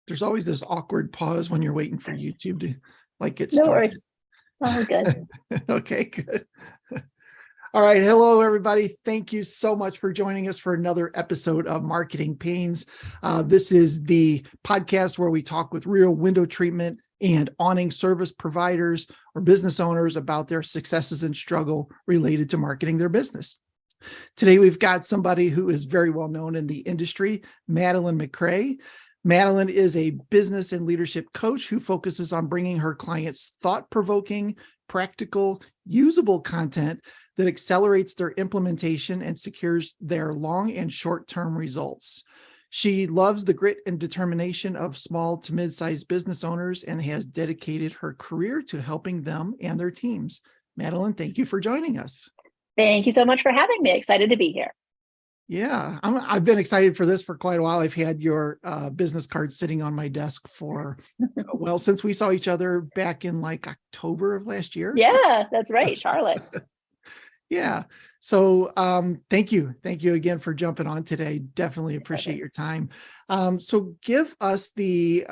There's always this awkward pause when you're waiting for YouTube to get No started. worries. Oh, good. Okay, good. All right. Hello, everybody. Thank you so much for joining us for another episode of Marketing Pains. This is the podcast where we talk with real window treatment and awning service providers or business owners about their successes and struggle related to marketing their business. Today, we've got somebody who is very well known in the industry, Madeleine Macrae. Madeleine is a business and leadership coach who focuses on bringing her clients thought-provoking, practical, usable content that accelerates their implementation and secures their long and short-term results. She loves the grit and determination of small to mid-sized business owners and has dedicated her career to helping them and their teams. Madeleine, thank you for joining us. Thank you so much for having me. Excited to be here. Yeah, I've been excited for this for quite a while. I've had your business card sitting on my desk for, well, since we saw each other back in October of last year. Yeah, that's right, Charlotte. Yeah. So thank you. Thank you again for jumping on today. Definitely appreciate your time. So give us the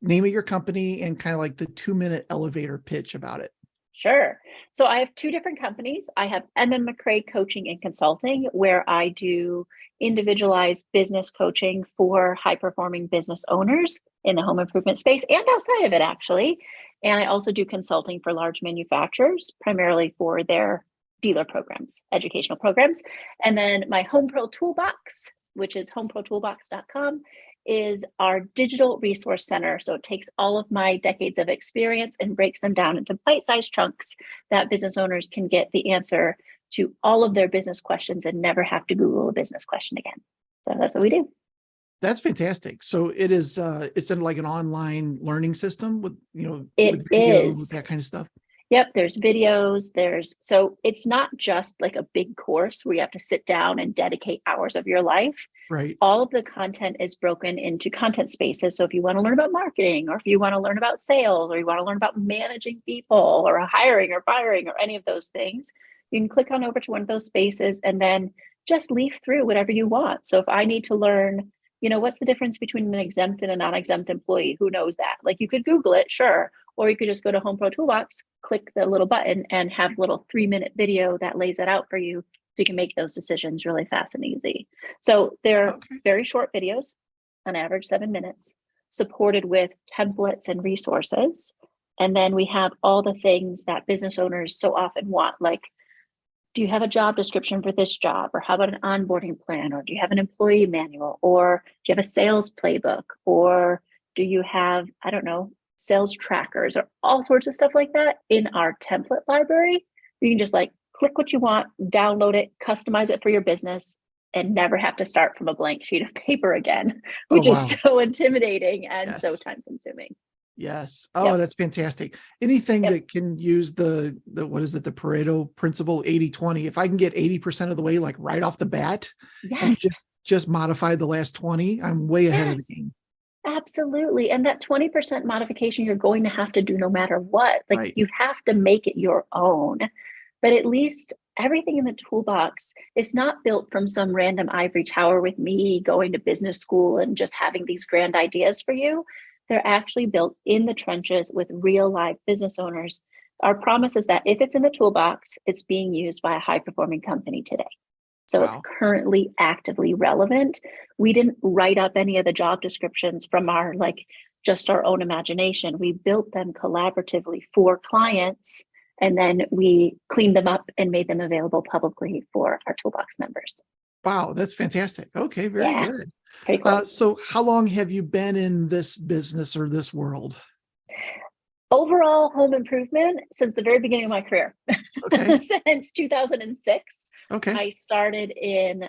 name of your company and kind of the 2-minute elevator pitch about it. Sure. So I have two different companies. I have Macrae Coaching and Consulting, where I do individualized business coaching for high-performing business owners in the home improvement space and outside of it, actually. And I also do consulting for large manufacturers, primarily for their dealer programs, educational programs. And then my Home Pro Toolbox, which is homeprotoolbox.com, is our digital resource center. So it takes all of my decades of experience and breaks them down into bite-sized chunks that business owners can get the answer to all of their business questions and never have to Google a business question again. So that's what we do. That's fantastic. So it is, it's in an online learning system with, It with videos, is. that kind of stuff. Yep, there's videos, so it's not just like a big course where you have to sit down and dedicate hours of your life. Right. All of the content is broken into content spaces. So if you want to learn about marketing, or if you want to learn about sales, or you want to learn about managing people or hiring or firing or any of those things, you can click on over to one of those spaces and then just leaf through whatever you want. So if I need to learn, what's the difference between an exempt and a non-exempt employee? Who knows that? You could Google it, sure. Or you could just go to Home Pro Toolbox, click the little button and have a little 3-minute video that lays it out for you. So you can make those decisions really fast and easy. So they're very short videos, on average 7 minutes, supported with templates and resources. And then we have all the things that business owners so often want, like, do you have a job description for this job? Or how about an onboarding plan? Or do you have an employee manual? Or do you have a sales playbook? Or do you have, sales trackers or all sorts of stuff like that in our template library? You can just click what you want, download it, customize it for your business, and never have to start from a blank sheet of paper again, which is so intimidating and so time consuming. Yes. Oh, that's fantastic. Anything that can use the what is it? The Pareto principle, 80-20. If I can get 80% of the way, right off the bat, and just modify the last 20, I'm way ahead of the game. Absolutely. And that 20% modification you're going to have to do no matter what. You have to make it your own. But at least everything in the toolbox is not built from some random ivory tower with me going to business school and just having these grand ideas for you. They're actually built in the trenches with real live business owners. Our promise is that if it's in the toolbox, it's being used by a high-performing company today. So it's currently actively relevant. We didn't write up any of the job descriptions from our just our own imagination. We built them collaboratively for clients, and then we cleaned them up and made them available publicly for our Toolbox members. Wow, that's fantastic. Okay, very good. Pretty cool. So how long have you been in this business or this world? Overall home improvement since the very beginning of my career. Okay. Since 2006. Okay. I started in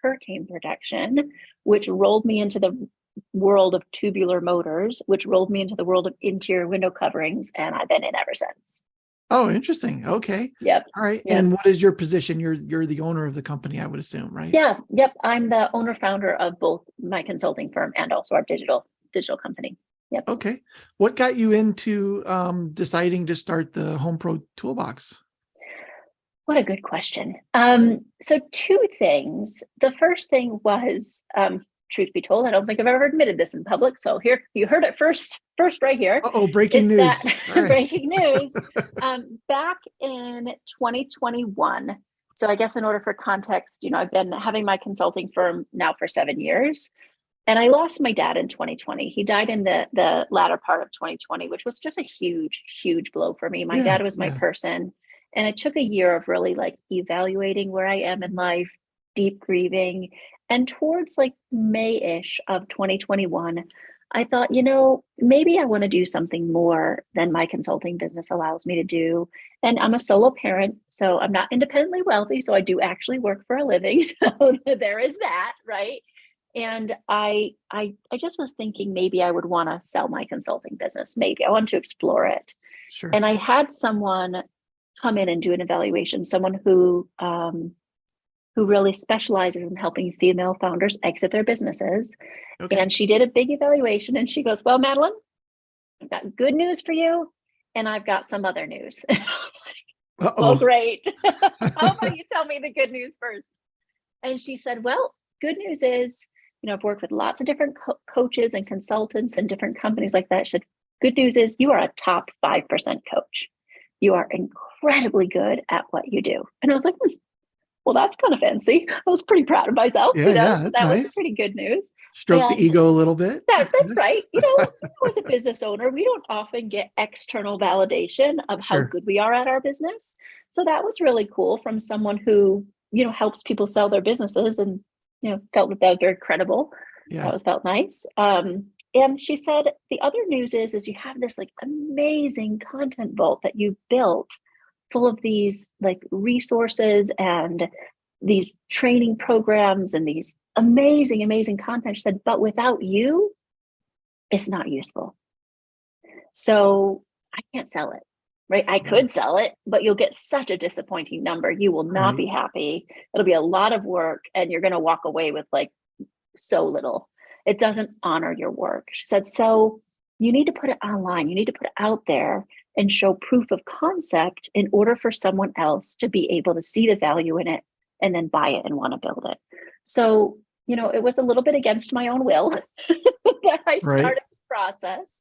hurricane protection, which rolled me into the world of tubular motors, which rolled me into the world of interior window coverings, and I've been in ever since. Oh, interesting. Okay. Yep. All right. Yep. And what is your position? You're the owner of the company, I would assume, right? Yeah. Yep. I'm the owner founder of both my consulting firm and also our digital company. Yep. Okay. What got you into deciding to start the Home Pro Toolbox? What a good question. So two things. The first thing was truth be told, I don't think I've ever admitted this in public. So here, you heard it first right here. Oh, breaking news. That right. breaking news. Back in 2021. So I guess in order for context, I've been having my consulting firm now for 7 years. And I lost my dad in 2020. He died in the latter part of 2020, which was just a huge, huge blow for me. My dad was my person. And it took a year of really like evaluating where I am in life, deep grieving. And towards like May-ish of 2021, I thought, maybe I want to do something more than my consulting business allows me to do. And I'm a solo parent, so I'm not independently wealthy. So I do actually work for a living. So there is that, right? And I just was thinking maybe I would want to sell my consulting business. Maybe I want to explore it. Sure. And I had someone come in and do an evaluation, someone who really specializes in helping female founders exit their businesses. Okay. And she did a big evaluation and she goes, well, Madeleine, I've got good news for you. And I've got some other news. Well, great. How about you tell me the good news first? And she said, well, good news is, I've worked with lots of different coaches and consultants and different companies like that. She said, good news is you are a top 5% coach. You are incredibly good at what you do. And I was like, well, that's kind of fancy. I was pretty proud of myself. So that nice. Was pretty good news. Stroke the ego a little bit. That's right. As a business owner, we don't often get external validation of how good we are at our business. So that was really cool from someone who, helps people sell their businesses and, felt that was very credible. Yeah. That felt nice. And she said, the other news is you have this like amazing content vault that you built full of these like resources and these training programs and these amazing, amazing content. She said, but without you, it's not useful. So I can't sell it, right? I could sell it, but you'll get such a disappointing number. You will not be happy. It'll be a lot of work and you're going to walk away with like so little. It doesn't honor your work. She said, so you need to put it online. You need to put it out there and show proof of concept in order for someone else to be able to see the value in it and then buy it and want to build it. So, it was a little bit against my own will that I started the process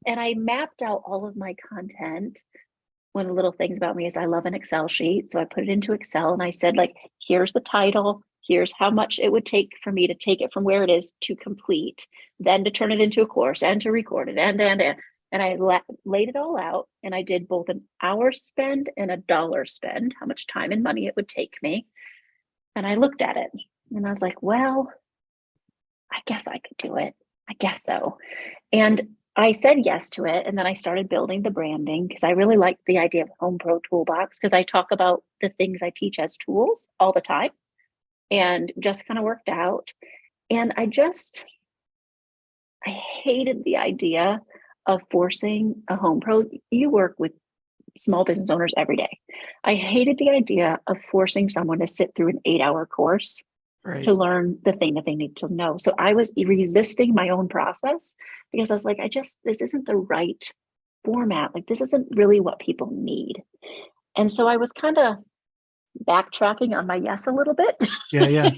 and I mapped out all of my content. One of the little things about me is I love an Excel sheet. So I put it into Excel and I said, like, here's the title. Here's how much it would take for me to take it from where it is to complete, then to turn it into a course and to record it and I laid it all out and I did both an hour spend and a dollar spend, how much time and money it would take me. And I looked at it and I was like, well, I guess I could do it. I guess so. And I said yes to it. And then I started building the branding because I really liked the idea of Home Pro Toolbox because I talk about the things I teach as tools all the time and just kind of worked out. And I hated the idea of forcing a home pro. You work with small business owners every day. I hated the idea of forcing someone to sit through an 8-hour course to learn the thing that they need to know. So I was resisting my own process because I was like, this isn't the right format. Like, this isn't really what people need. And so I was kind of backtracking on my yes a little bit. Yeah.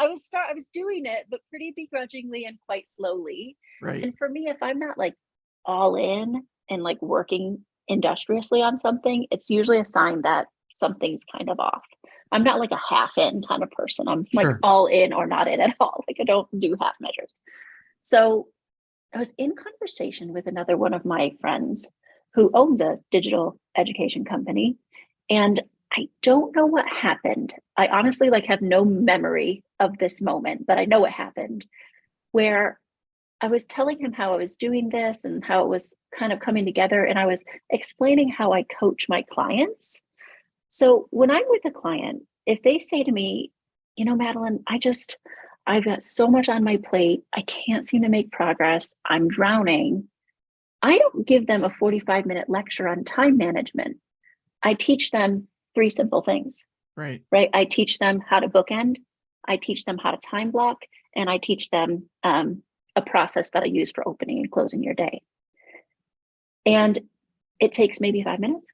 I was doing it, but pretty begrudgingly and quite slowly. Right. And for me, if I'm not like all in and like working industriously on something, it's usually a sign that something's kind of off. I'm not like a half in kind of person. I'm like all in or not in at all. Like I don't do half measures. So I was in conversation with another one of my friends who owns a digital education company. And I don't know what happened. I honestly have no memory of this moment, but I know what happened where I was telling him how I was doing this and how it was kind of coming together. And I was explaining how I coach my clients. So when I'm with a client, if they say to me, Madeleine, I've got so much on my plate. I can't seem to make progress. I'm drowning. I don't give them a 45-minute lecture on time management. I teach them 3 simple things. Right. I teach them how to bookend. I teach them how to time block. And I teach them a process that I use for opening and closing your day. And it takes maybe 5 minutes,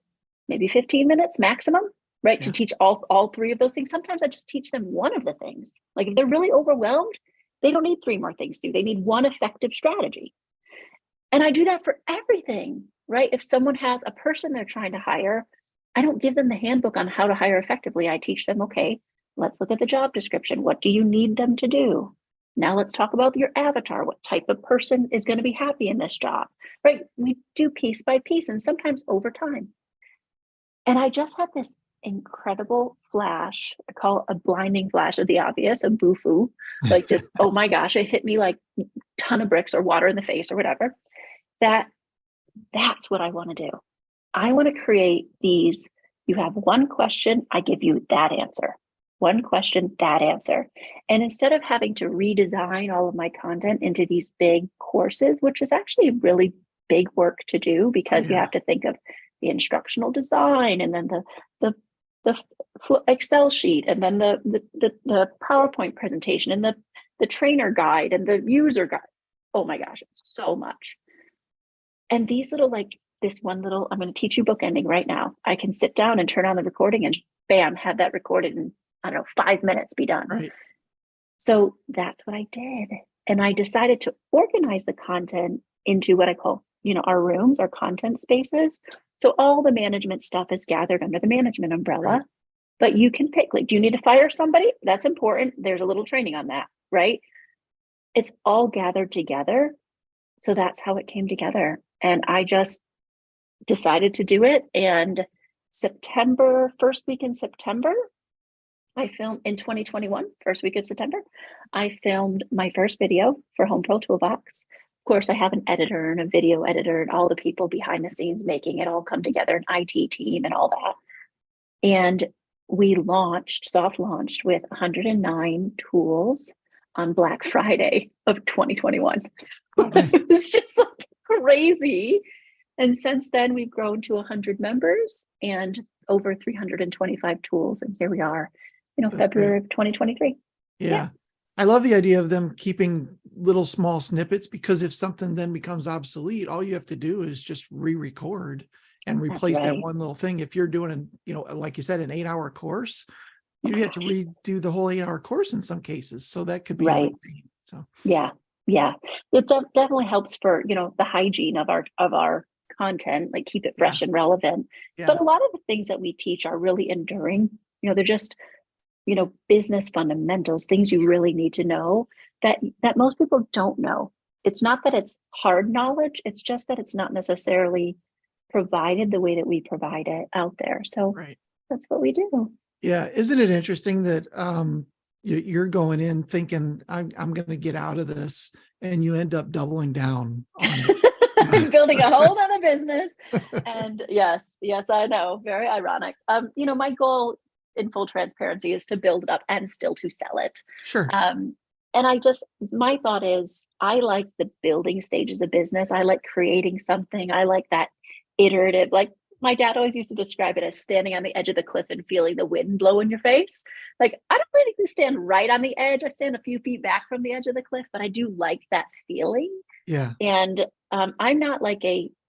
maybe 15 minutes maximum, right? To teach all three of those things. Sometimes I just teach them one of the things. Like if they're really overwhelmed, they don't need three more things to do. They need one effective strategy. And I do that for everything, right? If someone has a person they're trying to hire, I don't give them the handbook on how to hire effectively. I teach them, okay, let's look at the job description. What do you need them to do? Now let's talk about your avatar. What type of person is going to be happy in this job, right? We do piece by piece and sometimes over time. And I just had this incredible flash. I call it a blinding flash of the obvious, a boo-foo. Like just, oh my gosh, it hit me like a ton of bricks or water in the face or whatever. That's what I want to do. I want to create these. You have one question, I give you that answer. One question, that answer. And instead of having to redesign all of my content into these big courses, which is actually really big work to do because you have to think of the instructional design and then the Excel sheet and then the PowerPoint presentation and the trainer guide and the user guide. Oh my gosh, it's so much. And these little, like this one little, I'm going to teach you bookending right now. I can sit down and turn on the recording and bam, have that recorded in, I don't know, 5 minutes, be done. Right. So that's what I did. And I decided to organize the content into what I call, our rooms, our content spaces. So all the management stuff is gathered under the management umbrella, right. But you can pick, like, do you need to fire somebody? That's important. There's a little training on that, right? It's all gathered together. So that's how it came together. And I just decided to do it. And first week in September, I filmed in 2021, first week of September, I filmed my first video for Home Pro Toolbox. Of course, I have an editor and a video editor and all the people behind the scenes making it all come together, an IT team and all that. And we soft launched with 109 tools on Black Friday of 2021. Oh, nice. It was just like crazy. And since then, we've grown to 100 members and over 325 tools. And here we are, That's February great. of 2023. Yeah. I love the idea of them keeping little small snippets, because if something then becomes obsolete, all you have to do is just re-record and replace that one little thing. If you're doing like you said, an 8-hour course, you have to redo the whole 8-hour course in some cases. So that could be right. So yeah. It definitely helps for, the hygiene of our content, like keep it fresh and relevant. Yeah. But a lot of the things that we teach are really enduring. They're just, business fundamentals, things you really need to know that most people don't know. It's not that it's hard knowledge. It's just that it's not necessarily provided the way that we provide it out there. So that's what we do. Yeah. Isn't it interesting that you're going in thinking I'm going to get out of this, and you end up doubling down on it. Building a whole other business. And yes, I know. Very ironic. My goal in full transparency is to build it up and still to sell it. Sure. And my thought is, I like the building stages of business. I like creating something. I like that iterative, like my dad always used to describe it as standing on the edge of the cliff and feeling the wind blow in your face. Like, I don't really stand right on the edge. I stand a few feet back from the edge of the cliff, but I do like that feeling. Yeah. And I'm not like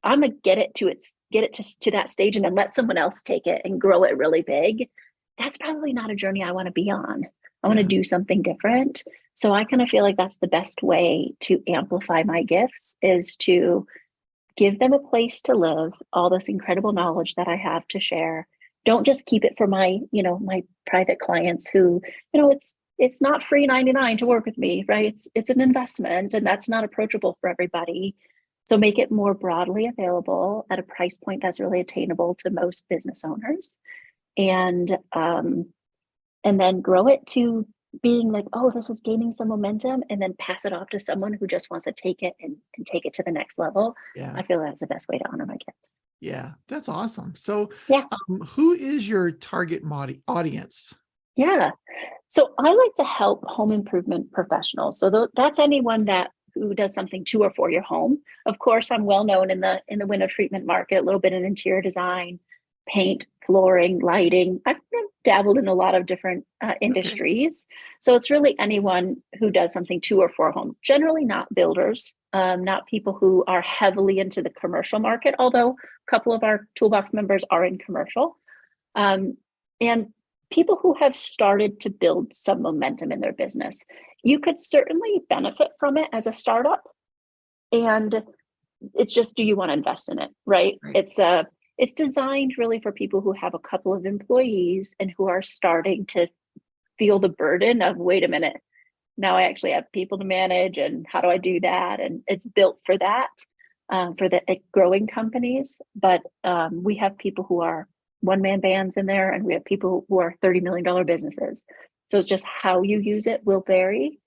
I'm a get it to that stage and then let someone else take it and grow it really big. That's probably not a journey I want to be on. I want to do something different. So I kind of feel like that's the best way to amplify my gifts, is to give them a place to live, all this incredible knowledge that I have to share. Don't just keep it for my, my private clients who, it's not free 99 to work with me, right? It's an investment, and that's not approachable for everybody. So make it more broadly available at a price point that's really attainable to most business owners. And then grow it to being like, oh, this is gaining some momentum, and then pass it off to someone who just wants to take it and take it to the next level. Yeah. I feel that's the best way to honor my gift. Yeah, that's awesome. So who is your target audience? Yeah. So I like to help home improvement professionals. So that's anyone who does something to or for your home. Of course, I'm well known in the window treatment market, a little bit in interior design, paint, flooring, lighting. I've dabbled in a lot of different industries. So it's really anyone who does something to or for home, generally not builders, not people who are heavily into the commercial market, although a couple of our Toolbox members are in commercial. And people who have started to build some momentum in their business, you could certainly benefit from it as a startup. And it's just, do you want to invest in it? Right. It's designed really for people who have a couple of employees and who are starting to feel the burden of, wait a minute, now I actually have people to manage, and how do I do that? And it's built for that, for the growing companies. But we have people who are one-man bands in there, and we have people who are $30 million businesses. So it's just how you use it will vary.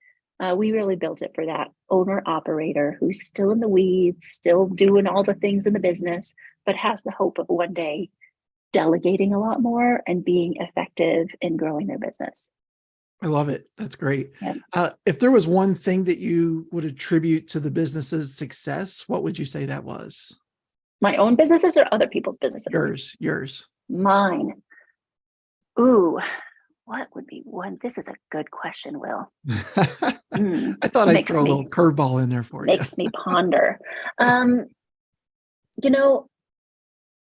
We really built it for that owner operator who's still in the weeds, still doing all the things in the business, but has the hope of one day delegating a lot more and being effective in growing their business. I love it. That's great. Yeah. If there was one thing that you would attribute to the business's success, what would you say that was? My own businesses or other people's businesses? Yours. Mine. Ooh, what would be one? This is a good question, Will. I thought I'd throw a little curveball in there for you. Makes me ponder.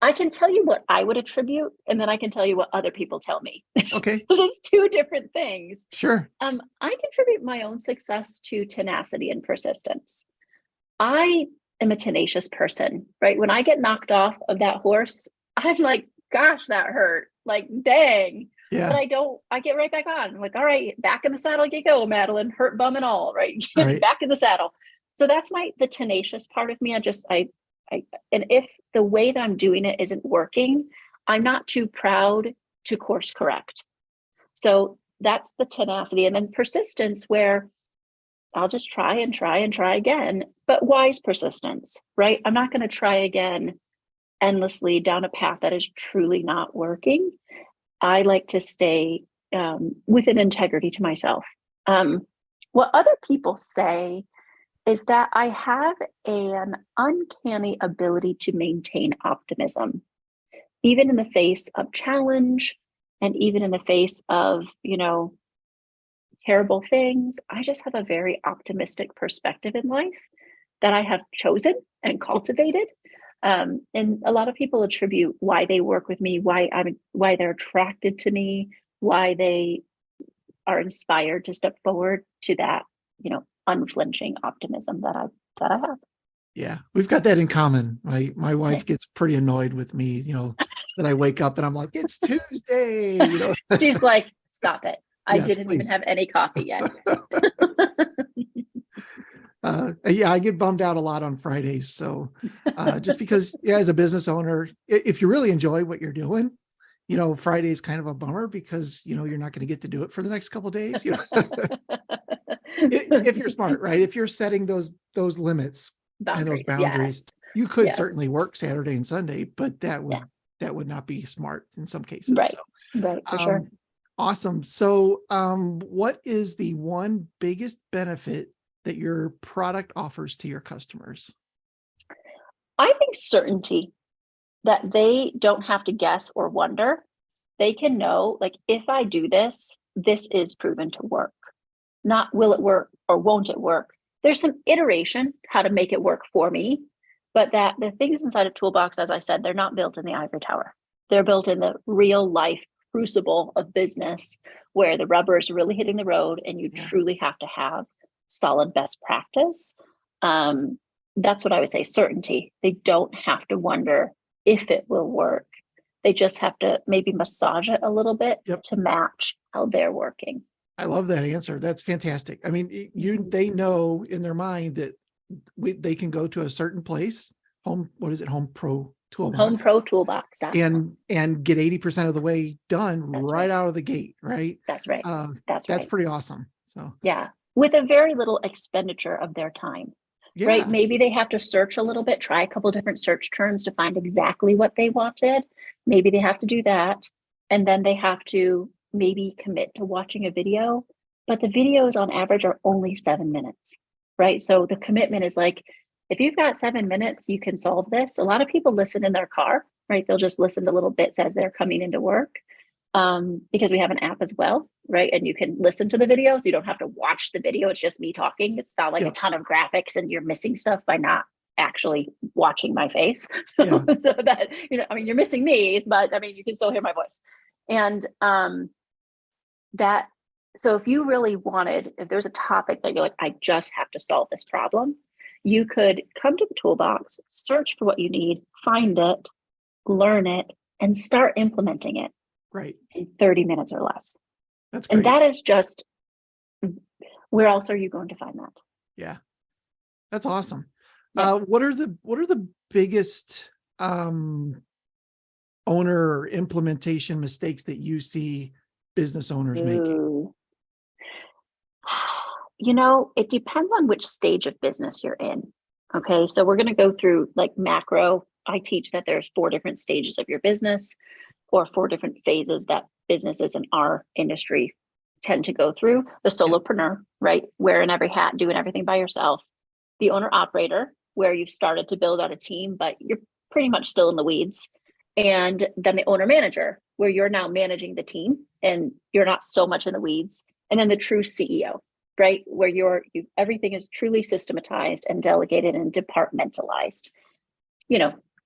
I can tell you what I would attribute, and then I can tell you what other people tell me. Okay. Because it's two different things. Sure. I contribute my own success to tenacity and persistence. I am a tenacious person, right? When I get knocked off of that horse, I'm like, gosh, that hurt. Like, dang. Yeah. But I get right back on. I'm like, all right, back in the saddle you go, Madeleine, hurt bum and all, right? Right. Back in the saddle. So that's the tenacious part of me. And if the way that I'm doing it isn't working, I'm not too proud to course correct. So that's the tenacity. And then persistence, where I'll just try and try and try again, but wise persistence, right? I'm not going to try again endlessly down a path that is truly not working. I like to stay with an integrity to myself. What other people say is that I have an uncanny ability to maintain optimism, even in the face of challenge and even in the face of, terrible things. I just have a very optimistic perspective in life that I have chosen and cultivated. And a lot of people attribute why they work with me, why they're attracted to me, why they are inspired to step forward to that, unflinching optimism that I have. Yeah, we've got that in common. My wife gets pretty annoyed with me, that I wake up and I'm like, it's Tuesday. She's like, stop it. I Yes, didn't please. even have any coffee yet. Yeah, I get bummed out a lot on Fridays. So just because as a business owner, if you really enjoy what you're doing, Friday is kind of a bummer because, you're not going to get to do it for the next couple of days. If you're smart, right? If you're setting those limits and those boundaries, yes. you could certainly work Saturday and Sunday, but that would not be smart in some cases. Right. So, Right. For sure. Awesome. So what is the one biggest benefit that your product offers to your customers? I think certainty, that they don't have to guess or wonder. They can know, like, if I do this, this is proven to work. Not will it work or won't it work. There's some iteration how to make it work for me, but that the things inside a toolbox, as I said, they're not built in the ivory tower. They're built in the real life crucible of business where the rubber is really hitting the road and you truly have to have solid best practice. That's what I would say, certainty. They don't have to wonder if it will work. They just have to maybe massage it a little bit to match how they're working. I love that answer. That's fantastic. I mean, they know in their mind that they can go to a certain place, Home Pro Toolbox. Home Pro Toolbox. And get 80% of the way done right out of the gate, right? That's right. That's pretty awesome. So with a very little expenditure of their time. Right? Maybe they have to search a little bit, try a couple different search terms to find exactly what they wanted. Maybe they have to do that. And then they have to maybe commit to watching a video, but the videos on average are only 7 minutes, right? So the commitment is like, if you've got 7 minutes, you can solve this. A lot of people listen in their car, right? They'll just listen to little bits as they're coming into work. Because we have an app as well, right? And you can listen to the videos. You don't have to watch the video. It's just me talking. It's not like a ton of graphics and you're missing stuff by not actually watching my face. So that, you're missing me, but you can still hear my voice. And so if you really wanted, if there's a topic that you're like, I just have to solve this problem, you could come to the toolbox, search for what you need, find it, learn it, and start implementing it. Right. In 30 minutes or less. That's great. And that is just, where else are you going to find that? Yeah. That's awesome. Yeah. What are the biggest owner or implementation mistakes that you see business owners making? It depends on which stage of business you're in. Okay. So we're going to go through like macro. I teach that there's 4 different stages of your business, or 4 different phases that businesses in our industry tend to go through. The solopreneur, right? Wearing every hat, doing everything by yourself. The owner operator, where you've started to build out a team, but you're pretty much still in the weeds. And then the owner manager, where you're now managing the team and you're not so much in the weeds. And then the true CEO, right? Where everything is truly systematized and delegated and departmentalized.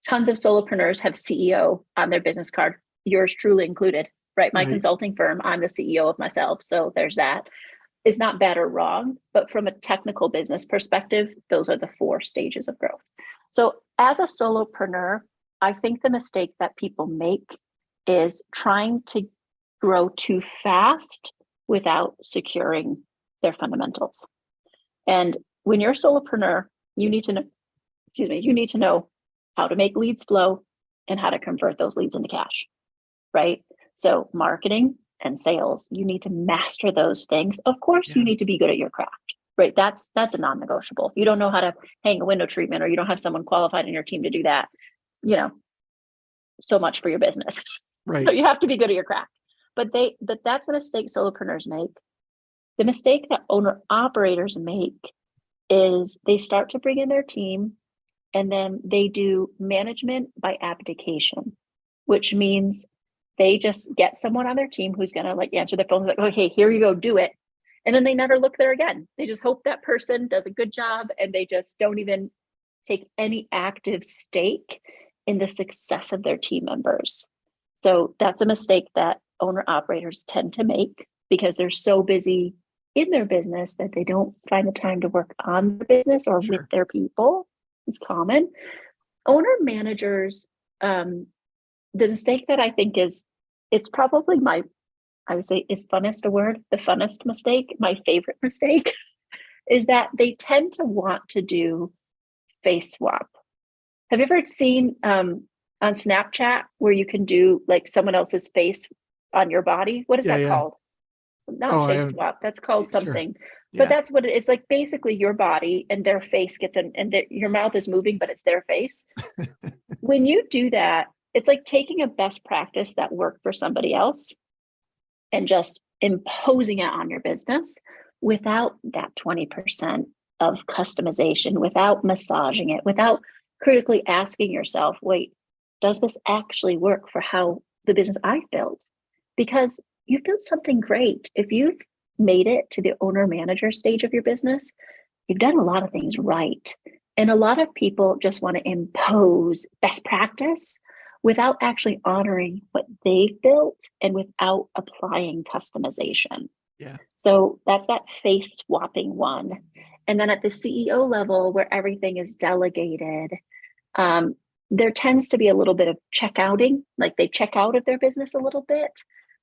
Tons of solopreneurs have CEO on their business card, yours truly included, right? My consulting firm, I'm the CEO of myself. So there's that. It's not bad or wrong, but from a technical business perspective, those are the 4 stages of growth. So as a solopreneur, I think the mistake that people make is trying to grow too fast without securing their fundamentals. And when you're a solopreneur, you need to know how to make leads flow and how to convert those leads into cash, right? So marketing and sales, you need to master those things. Of course, you need to be good at your craft, right? That's a non-negotiable. If you don't know how to hang a window treatment, or you don't have someone qualified in your team to do that, so much for your business. Right. So you have to be good at your craft. But that's a mistake solopreneurs make. The mistake that owner operators make is they start to bring in their team, and then they do management by abdication, which means they just get someone on their team who's going to like answer their phone, like, okay, here you go, do it. And then they never look there again. They just hope that person does a good job, and they just don't even take any active stake in the success of their team members. So that's a mistake that owner operators tend to make, because they're so busy in their business that they don't find the time to work on the business or with their people. It's common. Owner managers, the mistake that I think it's probably I would say, is funnest a word? The funnest mistake, my favorite mistake, is that they tend to want to do face swap. Have you ever seen on Snapchat where you can do like someone else's face on your body? What is that called? Not face swap. That's called something. But that's what it's like. Basically, your body and their face gets in, and your mouth is moving, but it's their face. When you do that, it's like taking a best practice that worked for somebody else and just imposing it on your business without that 20% of customization, without massaging it, without critically asking yourself, wait, does this actually work for how the business I've built? Because you've built something great. If you've made it to the owner manager stage of your business, you've done a lot of things right. And a lot of people just want to impose best practice without actually honoring what they've built and without applying customization. Yeah. So that's that face swapping one. And then at the CEO level, where everything is delegated, there tends to be a little bit of check-outing, like they check out of their business a little bit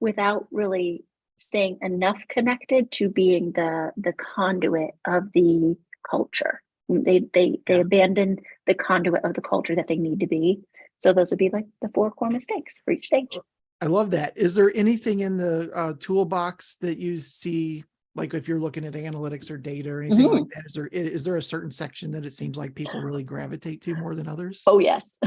without really staying enough connected to being the conduit of the culture. They abandon the conduit of the culture that they need to be. So those would be like the 4 core mistakes for each stage. I love that. Is there anything in the toolbox that you see, like if you're looking at analytics or data or anything like that, is there a certain section that it seems like people really gravitate to more than others? Oh, yes.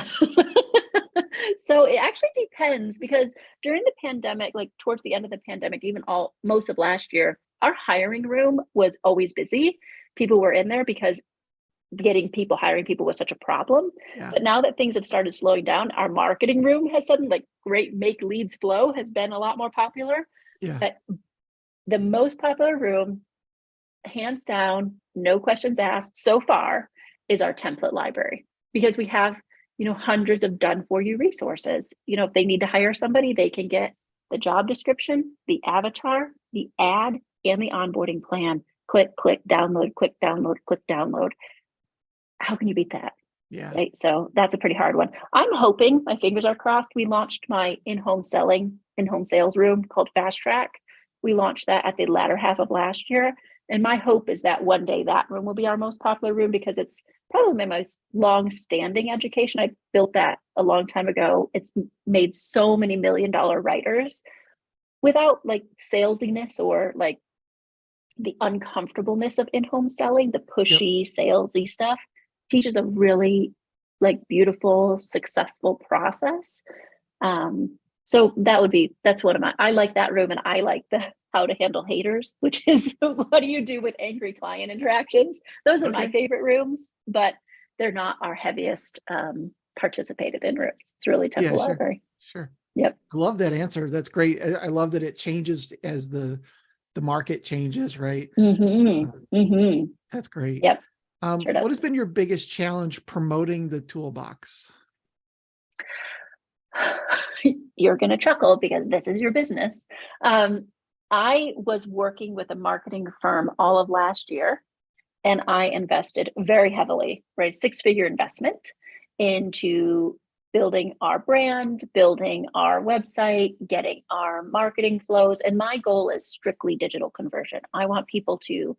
So it actually depends, because during the pandemic, like towards the end of the pandemic, even most of last year, our hiring room was always busy. People were in there because hiring people was such a problem. Yeah. But now that things have started slowing down, our marketing room has suddenly make leads flow has been a lot more popular. Yeah. But the most popular room, hands down, no questions asked so far, is our template library, because we have, hundreds of done for you resources. If they need to hire somebody, they can get the job description, the avatar, the ad, and the onboarding plan. Click, click, download, click, download, click, download. How can you beat that? Yeah. Right. So that's a pretty hard one. I'm hoping, my fingers are crossed, we launched my in-home sales room called Fast Track. We launched that at the latter half of last year. And my hope is that one day that room will be our most popular room, because it's probably my most long-standing education. I built that a long time ago. It's made so many $1 million writers without like salesiness or like the uncomfortableness of in-home selling, the pushy salesy stuff. Teaches a really like beautiful, successful process. So that's one of I like that room, and I like the how to handle haters, which is what do you do with angry client interactions? Those are my favorite rooms, but they're not our heaviest participated in rooms. It's really Temple Library. Sure. Yep. I love that answer. That's great. I love that it changes as the market changes, right? That's great. Yep. What has been your biggest challenge promoting the toolbox? You're going to chuckle because this is your business. I was working with a marketing firm all of last year, and I invested very heavily, right? 6-figure investment into building our brand, building our website, getting our marketing flows. And my goal is strictly digital conversion. I want people to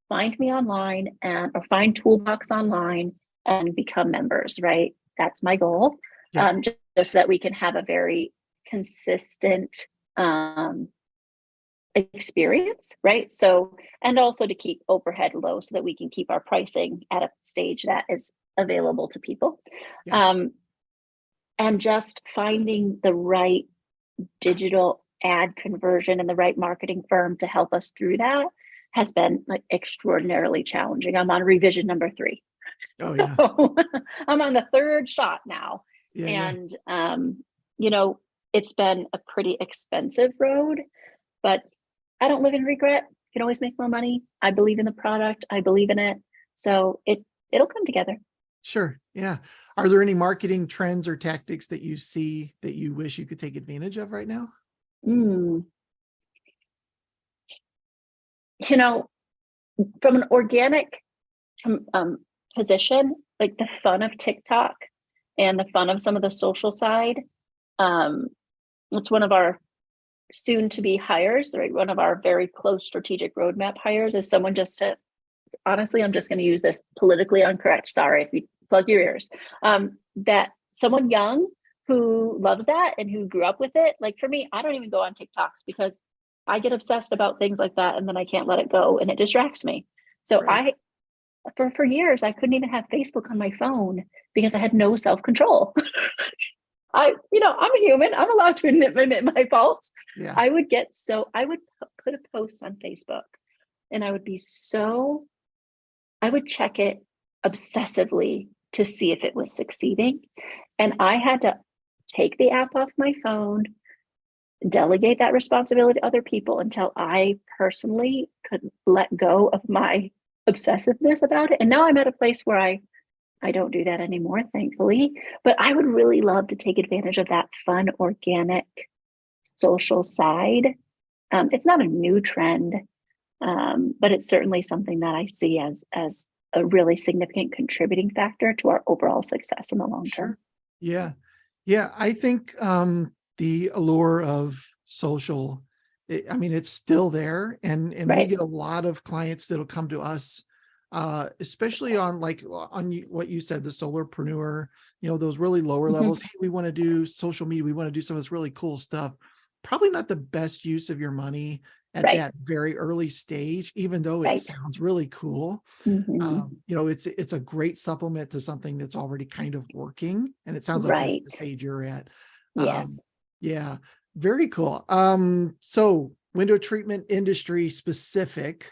find me online or find Toolbox online and become members, right? That's my goal. Just so that we can have a very consistent experience, right? So, and also to keep overhead low so that we can keep our pricing at a stage that is available to people. And just finding the right digital ad conversion and the right marketing firm to help us through that has been like extraordinarily challenging. I'm on revision number 3. Oh yeah. So, I'm on the 3rd shot now. And you know, it's been a pretty expensive road, but I don't live in regret. You can always make more money. I believe in the product. I believe in it. So it'll come together. Sure. Yeah. Are there any marketing trends or tactics that you see that you wish you could take advantage of right now? You know, from an organic position, like the fun of TikTok and the fun of some of the social side, it's one of our soon to be hires, right? One of our very close strategic roadmap hires is someone honestly, I'm just going to use this politically incorrect. Sorry if you plug your ears. That someone young who loves that and who grew up with it. Like for me, I don't even go on TikToks because I get obsessed about things like that and then I can't let it go and it distracts me. So for years, I couldn't even have Facebook on my phone because I had no self-control. I'm a human. I'm allowed to admit my faults. Yeah. I would put a post on Facebook and I would check it obsessively to see if it was succeeding. And I had to take the app off my phone, delegate that responsibility to other people until I personally could let go of my obsessiveness about it. And now I'm at a place where I don't do that anymore, thankfully, but I would really love to take advantage of that fun, organic, social side. It's not a new trend, but it's certainly something that I see as a really significant contributing factor to our overall success in the long term. Yeah. Yeah. I think the allure of social, it's still there. And we get a lot of clients that'll come to us, especially on what you said, the solopreneur, those really lower levels. Hey, we want to do social media. We want to do some of this really cool stuff. Probably not the best use of your money at that very early stage, even though it sounds really cool. It's a great supplement to something that's already kind of working. And it sounds like that's the stage you're at. Yes. Yeah. Very cool. So window treatment industry specific,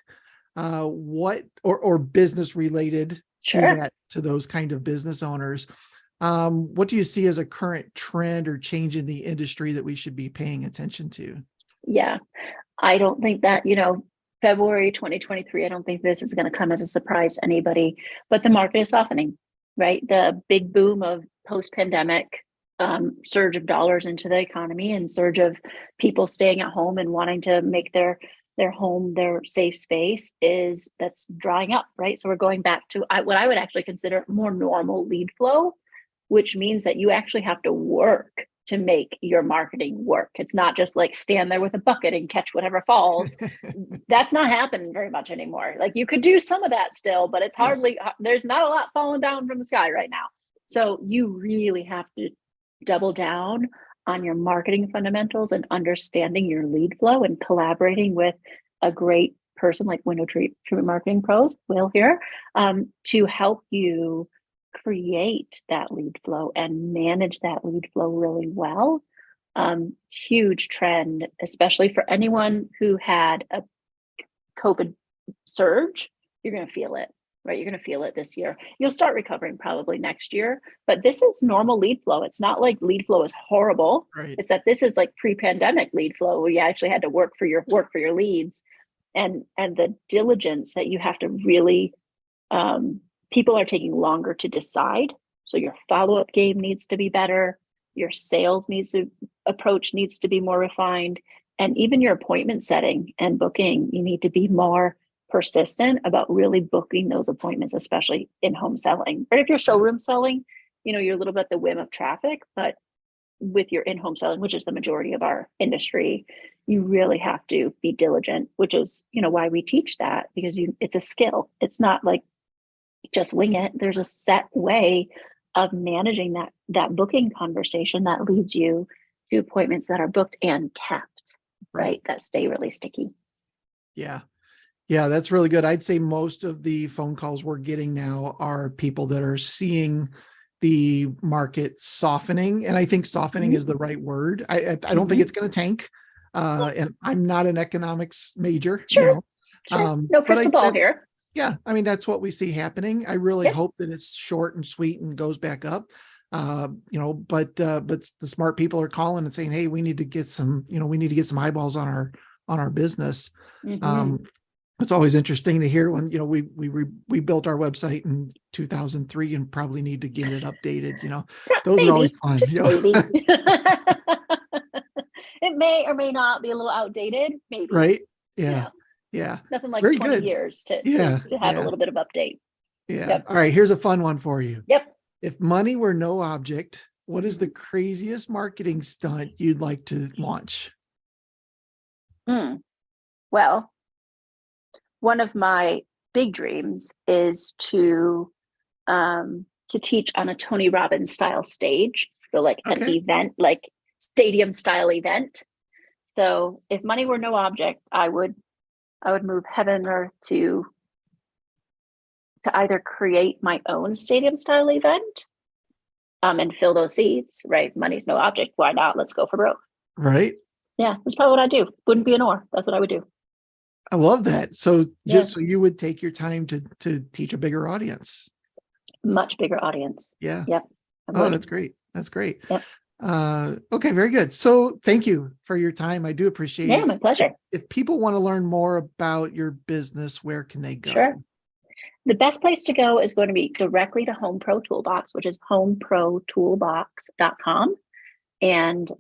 what or business related to those kind of business owners. What do you see as a current trend or change in the industry that we should be paying attention to? Yeah, I don't think that, February 2023, I don't think this is going to come as a surprise to anybody, but the market is softening, right? The big boom of post-pandemic surge of dollars into the economy and surge of people staying at home and wanting to make their home their safe space that's drying up, right? So we're going back to what I would actually consider more normal lead flow, which means that you actually have to work to make your marketing work. It's not just like stand there with a bucket and catch whatever falls. That's not happening very much anymore. Like you could do some of that still, but it's hardly, there's not a lot falling down from the sky right now. So you really have to double down on your marketing fundamentals and understanding your lead flow and collaborating with a great person like Window Treatment Marketing Pros, Will here, to help you create that lead flow and manage that lead flow really well. Huge trend, especially for anyone who had a COVID surge. You're going to feel it, right? You're going to feel it this year. You'll start recovering probably next year, but this is normal lead flow. It's not like lead flow is horrible. Right. It's that this is like pre-pandemic lead flow where you actually had to work for your leads, and the diligence that you have to really, people are taking longer to decide. So your follow-up game needs to be better. Your sales approach needs to be more refined. And even your appointment setting and booking, you need to be more persistent about really booking those appointments, especially in home selling. But if you're showroom selling, you're a little bit at the whim of traffic, but with your in-home selling, which is the majority of our industry, you really have to be diligent, which is, why we teach that, because it's a skill. It's not like just wing it. There's a set way of managing that booking conversation that leads you to appointments that are booked and kept, right? That stay really sticky. Yeah, that's really good. I'd say most of the phone calls we're getting now are people that are seeing the market softening. And I think softening is the right word. I don't think it's going to tank. And I'm not an economics major. Sure. No crystal ball here. Yeah. I mean, that's what we see happening. I really hope that it's short and sweet and goes back up. But the smart people are calling and saying, hey, we need to get some eyeballs on our business. It's always interesting to hear when, we built our website in 2003 and probably need to get it updated, those maybe, are always fun. Just maybe. It may or may not be a little outdated, maybe. Right. Yeah. Yeah. Nothing like Very 20 good. years to have a little bit of update. Yeah. Yep. All right. Here's a fun one for you. Yep. If money were no object, what is the craziest marketing stunt you'd like to launch? Well, one of my big dreams is to teach on a Tony Robbins style stage. So like an event, like stadium style event. So if money were no object, I would move heaven and earth to either create my own stadium style event and fill those seats, right? Money's no object. Why not? Let's go for broke. Right. Yeah, that's probably what I do. Wouldn't be an or. That's what I would do. I love that. So so you would take your time to teach a bigger audience. Much bigger audience. Yeah. Yep. Oh, that's great. That's great. Yep. Okay, very good. So thank you for your time. I do appreciate it. Yeah, my pleasure. If people want to learn more about your business, where can they go? Sure. The best place to go is going to be directly to Home Pro Toolbox, which is HomeProToolbox.com. And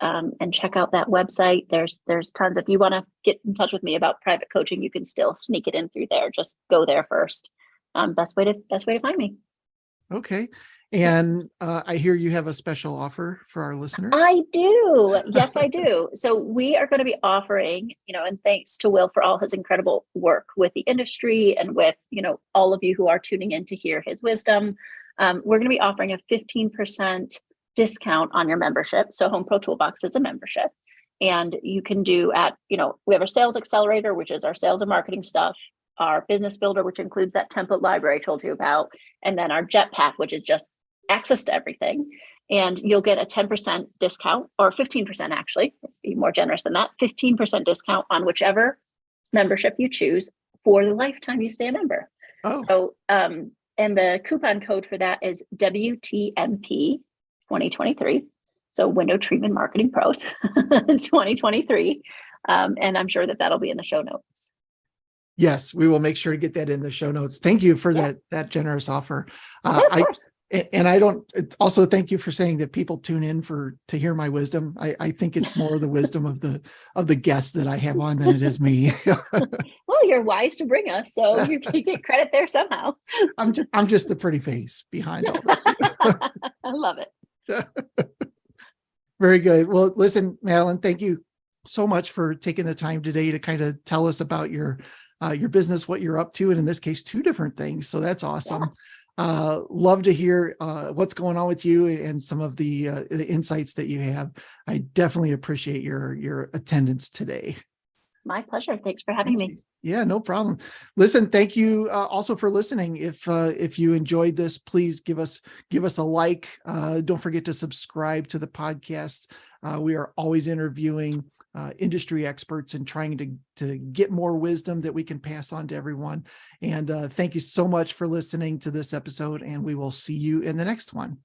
check out that website. There's tons. If you want to get in touch with me about private coaching, you can still sneak it in through there. Just go there first. Best way to find me. Okay. And I hear you have a special offer for our listeners. I do. Yes, I do. So we are going to be offering, and thanks to Will for all his incredible work with the industry and with, all of you who are tuning in to hear his wisdom. We're going to be offering a 15% discount on your membership. So Home Pro Toolbox is a membership, and you can do we have our sales accelerator, which is our sales and marketing stuff, our business builder, which includes that template library I told you about, and then our jetpack, which is just access to everything. And you'll get a 10% discount, or 15% actually, be more generous than that, 15% discount on whichever membership you choose for the lifetime you stay a member. Oh. So, and the coupon code for that is WTMP 2023. So Window Treatment Marketing Pros 2023. And I'm sure that'll be in the show notes. Yes, we will make sure to get that in the show notes. Thank you for that generous offer. Of course. And I don't also thank you for saying that people tune in to hear my wisdom. I think it's more the wisdom of the guests that I have on than it is me. Well, you're wise to bring us, so you can get credit there somehow. I'm just the pretty face behind all this. I love it. Very good. Well, listen, Madeleine, thank you so much for taking the time today to kind of tell us about your business, what you're up to, and in this case, 2 different things. So that's awesome. Love to hear what's going on with you and some of the insights that you have. I definitely appreciate your attendance today. My pleasure. Thanks for having me. Yeah, no problem. Listen, thank you also for listening. If you enjoyed this, please give us a like. Don't forget to subscribe to the podcast. We are always interviewing industry experts and trying to get more wisdom that we can pass on to everyone. And thank you so much for listening to this episode, and we will see you in the next one.